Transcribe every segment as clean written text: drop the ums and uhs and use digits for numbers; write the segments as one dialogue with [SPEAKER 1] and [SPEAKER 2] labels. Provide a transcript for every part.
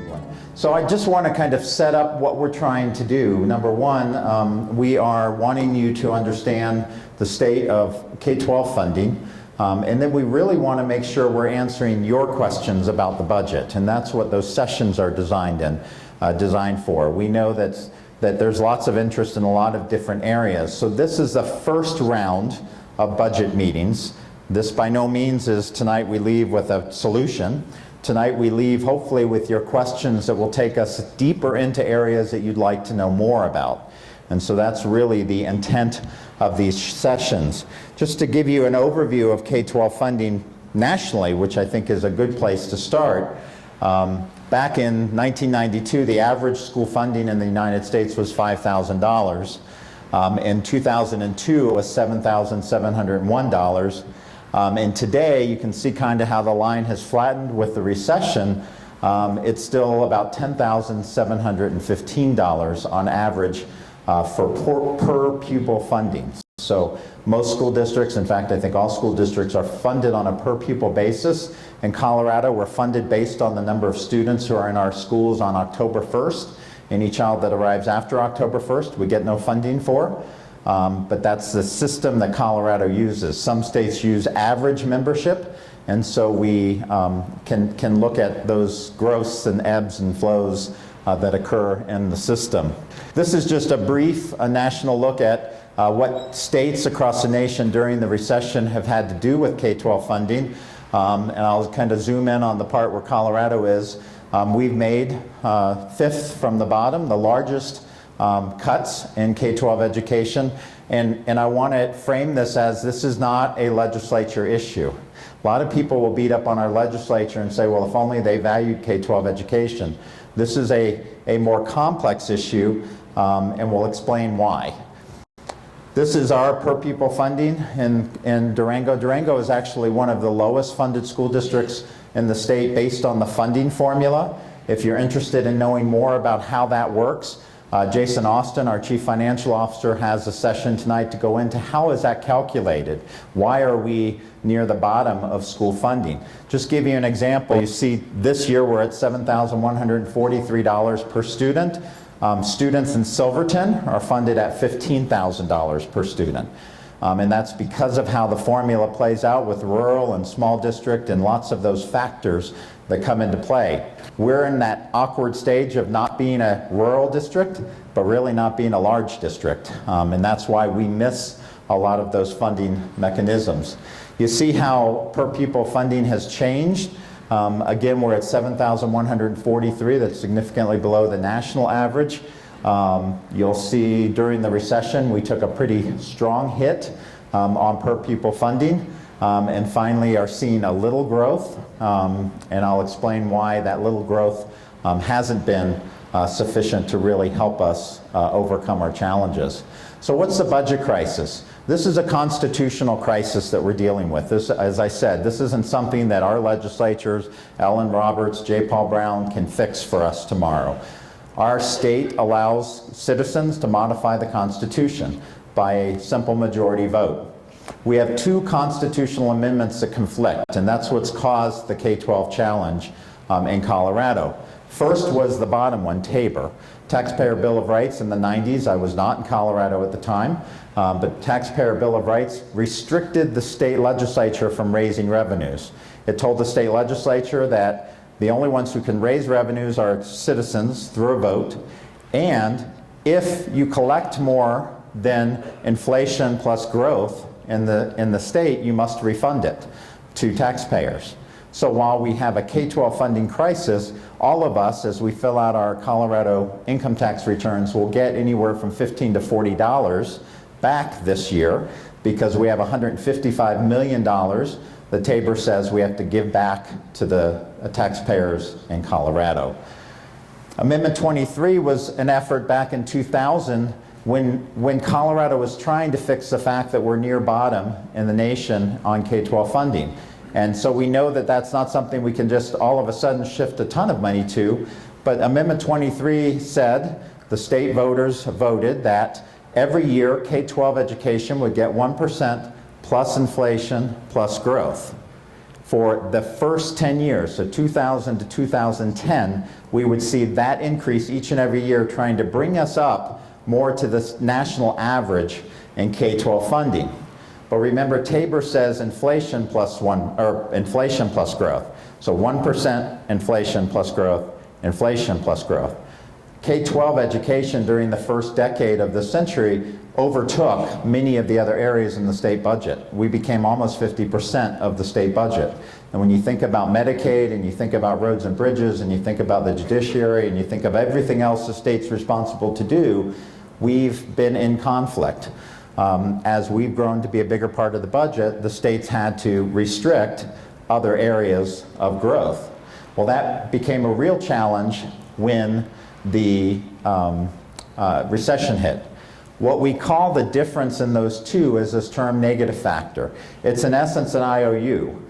[SPEAKER 1] one. So I just want to kind of set up what we're trying to do. Number one, we are wanting you to understand the state of K-12 funding, and then we really want to make sure we're answering your questions about the budget, and that's what those sessions are designed for. We know that there's lots of interest in a lot of different areas. So this is the first round of budget meetings. This by no means is tonight we leave with a solution. Tonight we leave hopefully with your questions that will take us deeper into areas that you'd like to know more about. And so that's really the intent of these sessions. Just to give you an overview of K-12 funding nationally, which I think is a good place to start. Back in 1992, the average school funding in the United States was $5,000. In 2002, it was $7,701. And today, you can see kind of how the line has flattened with the recession. It's still about $10,715 on average for per-pupil funding. So most school districts, in fact, I think all school districts are funded on a per-pupil basis. In Colorado, we're funded based on the number of students who are in our schools on October 1st. Any child that arrives after October 1st, we get no funding for. But that's the system that Colorado uses. Some states use average membership, and so we can look at those growths and ebbs and flows that occur in the system. This is just a brief national look at what states across the nation during the recession have had to do with K-12 funding. And I'll kind of zoom in on the part where Colorado is. We've made fifth from the bottom, the largest cuts in K-12 education, and I want to frame this as this is not a legislature issue. A lot of people will beat up on our legislature and say, well, if only they valued K-12 education. This is a more complex issue, and we'll explain why. This is our per-pupil funding in Durango. Durango is actually one of the lowest funded school districts in the state based on the funding formula. If you're interested in knowing more about how that works, Jason Austin, our Chief Financial Officer, has a session tonight to go into how is that calculated? Why are we near the bottom of school funding? Just give you an example. You see this year we're at $7,143 per student. Students in Silverton are funded at $15,000 per student. And that's because of how the formula plays out with rural and small district and lots of those factors that come into play. We're in that awkward stage of not being a rural district, but really not being a large district. And that's why we miss a lot of those funding mechanisms. You see how per-pupil funding has changed. Again, we're at $7,143. That's significantly below the national average. You'll see during the recession we took a pretty strong hit on per-pupil funding, and finally are seeing a little growth, and I'll explain why that little growth hasn't been sufficient to really help us overcome our challenges. So what's the budget crisis? This is a constitutional crisis that we're dealing with. This, as I said, this isn't something that our legislatures, Ellen Roberts, J. Paul Brown, can fix for us tomorrow. Our state allows citizens to modify the Constitution by a simple majority vote. We have two constitutional amendments that conflict, and that's what's caused the K-12 challenge in Colorado. First was the bottom one, Tabor. Taxpayer Bill of Rights in the 90s. I was not in Colorado at the time, but Taxpayer Bill of Rights restricted the state legislature from raising revenues. It told the state legislature that the only ones who can raise revenues are citizens through a vote, and if you collect more than inflation plus growth in the state, you must refund it to taxpayers. So while we have a K-12 funding crisis, all of us, as we fill out our Colorado income tax returns, will get anywhere from $15 to $40 back this year because we have $155 million that Tabor says we have to give back to the taxpayers in Colorado. Amendment 23 was an effort back in 2000 when Colorado was trying to fix the fact that we're near bottom in the nation on K-12 funding. And so we know that that's not something we can just all of a sudden shift a ton of money to, but Amendment 23 said the state voters voted that every year K-12 education would get 1% plus inflation plus growth. for the first 10 years, so 2000 to 2010, we would see that increase each and every year, trying to bring us up more to the national average in K-12 funding. But remember, Tabor says inflation plus growth. So 1% inflation plus growth, inflation plus growth. K-12 education during the first decade of the century overtook many of the other areas in the state budget. We became almost 50% of the state budget. And when you think about Medicaid, and you think about roads and bridges, and you think about the judiciary, and you think of everything else the state's responsible to do, we've been in conflict. As we've grown to be a bigger part of the budget, the states had to restrict other areas of growth. Well, that became a real challenge when the recession hit. What we call the difference in those two is this term negative factor. It's in essence an IOU.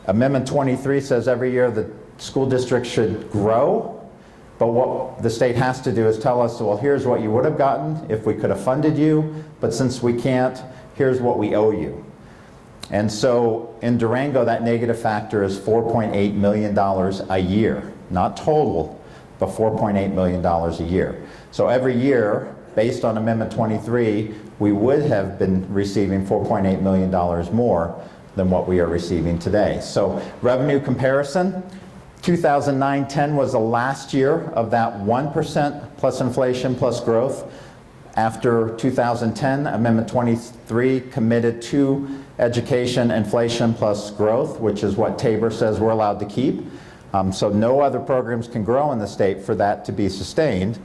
[SPEAKER 1] Amendment 23 says every year the school district should grow, but what the state has to do is tell us, well, here's what you would have gotten if we could have funded you, but since we can't, here's what we owe you. And so in Durango, that negative factor is $4.8 million a year, not total, but $4.8 million a year. So every year, based on Amendment 23, we would have been receiving $4.8 million more than what we are receiving today. So revenue comparison, 2009-10 was the last year of that 1% plus inflation plus growth. After 2010, Amendment 23 committed to education inflation plus growth, which is what Tabor says we're allowed to keep. So no other programs can grow in the state for that to be sustained.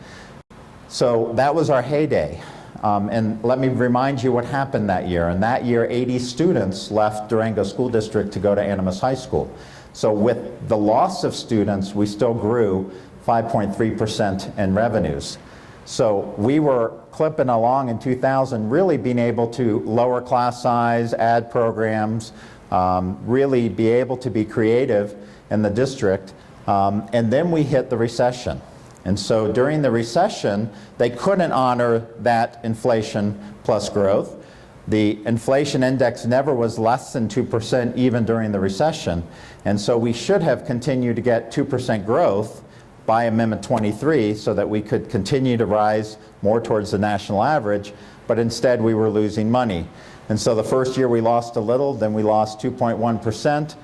[SPEAKER 1] So that was our heyday. And let me remind you what happened that year. And that year, 80 students left Durango School District to go to Animas High School. So with the loss of students, we still grew 5.3% in revenues. So we were clipping along in 2000, really being able to lower class size, add programs, really be able to be creative in the district. And then we hit the recession. And so during the recession, they couldn't honor that inflation plus growth. The inflation index never was less than 2% even during the recession. And so we should have continued to get 2% growth by Amendment 23 so that we could continue to rise more towards the national average, but instead we were losing money. And so the first year we lost a little, then we lost 2.1%,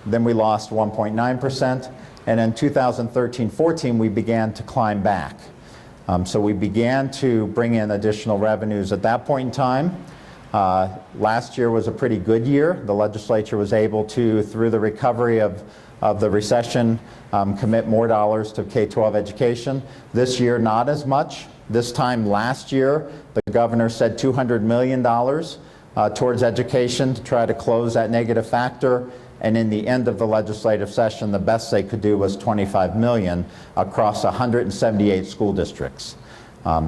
[SPEAKER 1] then we lost 1.9%, and in 2013-14 we began to climb back. So we began to bring in additional revenues at that point in time. Last year was a pretty good year. The legislature was able to, through the recovery of the recession, commit more dollars to K-12 education. This year, not as much. This time last year, the governor said $200 million towards education to try to close that negative factor. And in the end of the legislative session, the best they could do was $25 million across 178 school districts.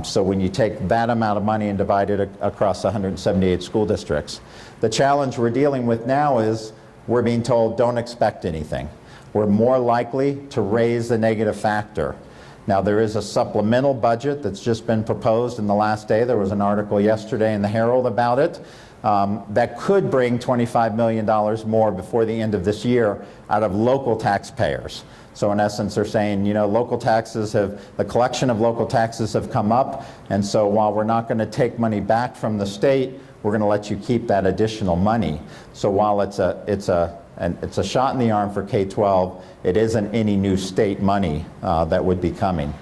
[SPEAKER 1] So when you take that amount of money and divide it across 178 school districts, the challenge we're dealing with now is we're being told don't expect anything. We're more likely to raise the negative factor. Now there is a supplemental budget that's just been proposed in the last day. There was an article yesterday in the Herald about it. That could bring $25 million more before the end of this year out of local taxpayers. So in essence, they're saying, you know, the collection of local taxes have come up, and so while we're not going to take money back from the state, we're going to let you keep that additional money. So while it's a shot in the arm for K-12, it isn't any new state money that would be coming.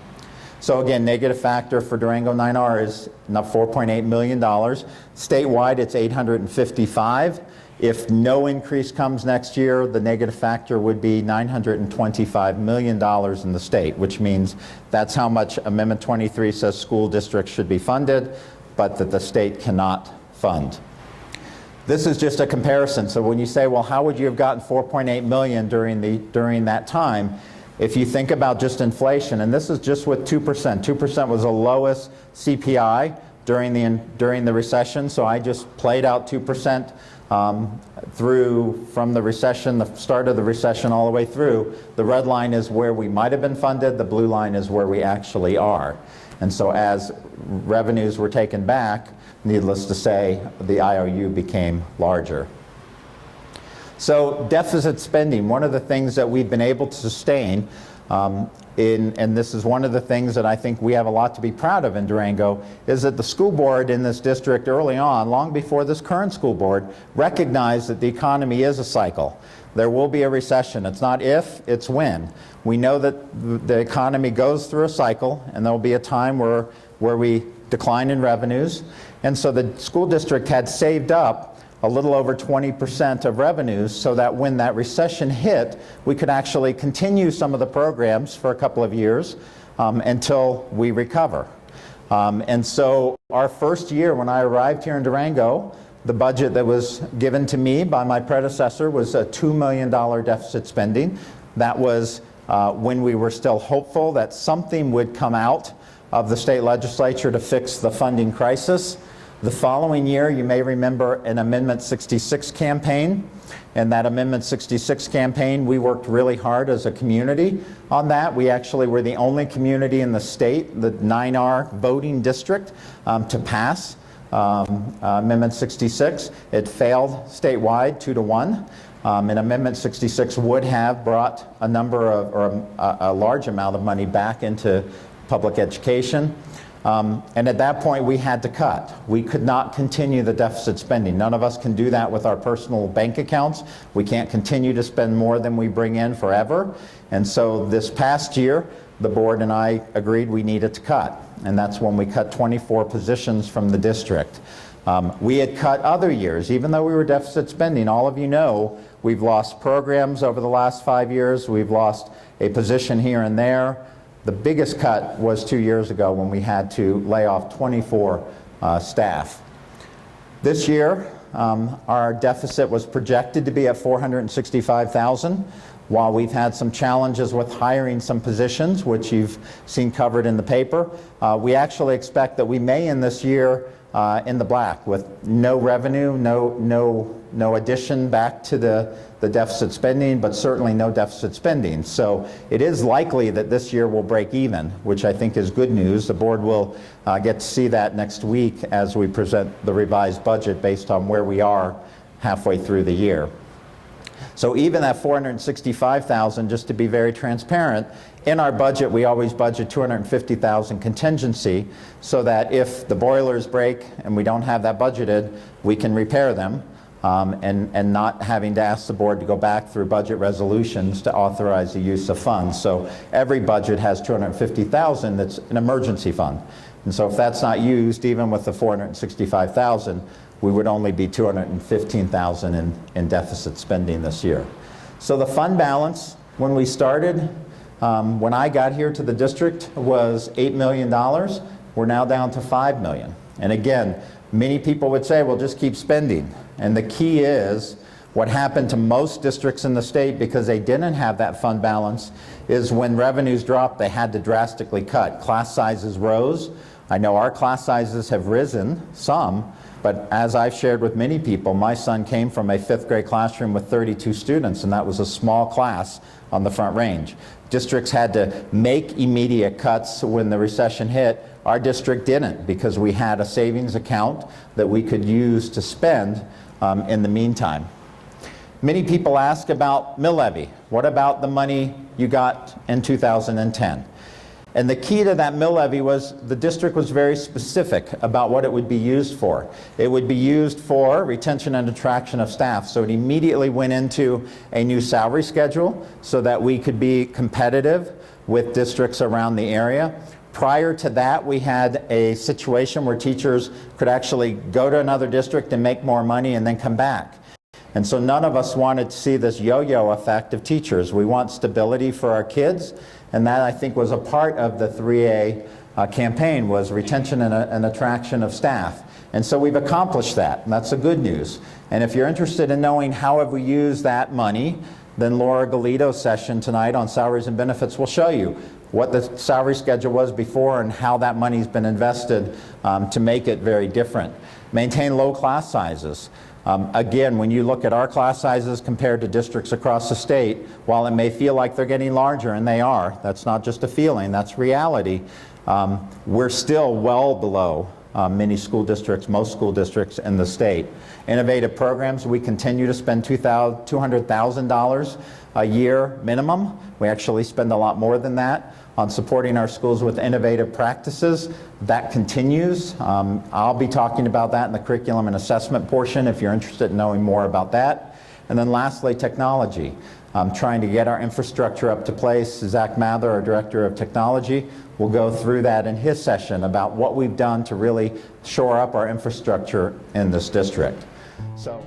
[SPEAKER 1] So again, negative factor for Durango 9R is $4.8 million. Statewide, it's $855. If no increase comes next year, the negative factor would be $925 million in the state, which means that's how much Amendment 23 says school districts should be funded, but that the state cannot fund. This is just a comparison. So when you say, well, how would you have gotten $4.8 million during that time? If you think about just inflation, and this is just with 2%. 2% was the lowest CPI during the recession, so I just played out 2% from the recession, the start of the recession all the way through. The red line is where we might have been funded, the blue line is where we actually are. And so as revenues were taken back, needless to say, the IOU became larger. So deficit spending, one of the things that we've been able to sustain, and this is one of the things that I think we have a lot to be proud of in Durango, is that the school board in this district early on, long before this current school board, recognized that the economy is a cycle. There will be a recession. It's not if, it's when. We know that the economy goes through a cycle, and there will be a time where we decline in revenues. And so the school district had saved up a little over 20% of revenues so that when that recession hit, we could actually continue some of the programs for a couple of years until we recover. And so our first year when I arrived here in Durango, the budget that was given to me by my predecessor was a $2 million deficit spending. That was when we were still hopeful that something would come out of the state legislature to fix the funding crisis. The following year, you may remember an Amendment 66 campaign. And that Amendment 66 campaign, we worked really hard as a community on that. We actually were the only community in the state, the 9R voting district, to pass Amendment 66. It failed statewide 2-1. And Amendment 66 would have brought a number of, or a large amount of money back into public education. And at that point, we had to cut. We could not continue the deficit spending. None of us can do that with our personal bank accounts. We can't continue to spend more than we bring in forever. And so this past year, the board and I agreed we needed to cut. And that's when we cut 24 positions from the district. We had cut other years, even though we were deficit spending. All of you know we've lost programs over the last 5 years. We've lost a position here and there. The biggest cut was 2 years ago when we had to lay off 24 staff. This year, our deficit was projected to be at $465,000. While we've had some challenges with hiring some positions, which you've seen covered in the paper, we actually expect that we may end this year in the black with no revenue, no addition back to the deficit spending, but certainly no deficit spending. So it is likely that this year will break even, which I think is good news. The board will get to see that next week as we present the revised budget based on where we are halfway through the year. So even at $465,000, just to be very transparent, in our budget we always budget $250,000 contingency so that if the boilers break and we don't have that budgeted, we can repair them and not having to ask the board to go back through budget resolutions to authorize the use of funds. So every budget has $250,000 that's an emergency fund. And so if that's not used, even with the $465,000, we would only be $215,000 in deficit spending this year. So the fund balance, when we started, when I got here to the district, was $8 million. We're now down to $5 million. And again, many people would say, well, just keep spending. And the key is, what happened to most districts in the state, because they didn't have that fund balance, is when revenues dropped, they had to drastically cut. Class sizes rose. I know our class sizes have risen, some, but as I've shared with many people, my son came from a 5th grade classroom with 32 students, and that was a small class on the Front Range. Districts had to make immediate cuts when the recession hit. Our district didn't, because we had a savings account that we could use to spend in the meantime. Many people ask about mill levy. What about the money you got in 2010? And the key to that mill levy was the district was very specific about what it would be used for. It would be used for retention and attraction of staff. So it immediately went into a new salary schedule so that we could be competitive with districts around the area. Prior to that, we had a situation where teachers could actually go to another district and make more money and then come back. And so none of us wanted to see this yo-yo effect of teachers. We want stability for our kids, and that I think was a part of the 3A campaign, was retention and attraction of staff. And so we've accomplished that, and that's the good news. And if you're interested in knowing how have we used that money, then Laura Galito's session tonight on salaries and benefits will show you what the salary schedule was before and how that money's been invested to make it very different. Maintain low class sizes. Again, when you look at our class sizes compared to districts across the state, while it may feel like they're getting larger, and they are, that's not just a feeling, that's reality, we're still well below many school districts, most school districts in the state. Innovative programs, we continue to spend $200,000 a year minimum. We actually spend a lot more than that on supporting our schools with innovative practices. That continues. I'll be talking about that in the curriculum and assessment portion if you're interested in knowing more about that. And then lastly, technology. Trying to get our infrastructure up to place. Zach Mather, our Director of Technology, will go through that in his session about what we've done to really shore up our infrastructure in this district. So.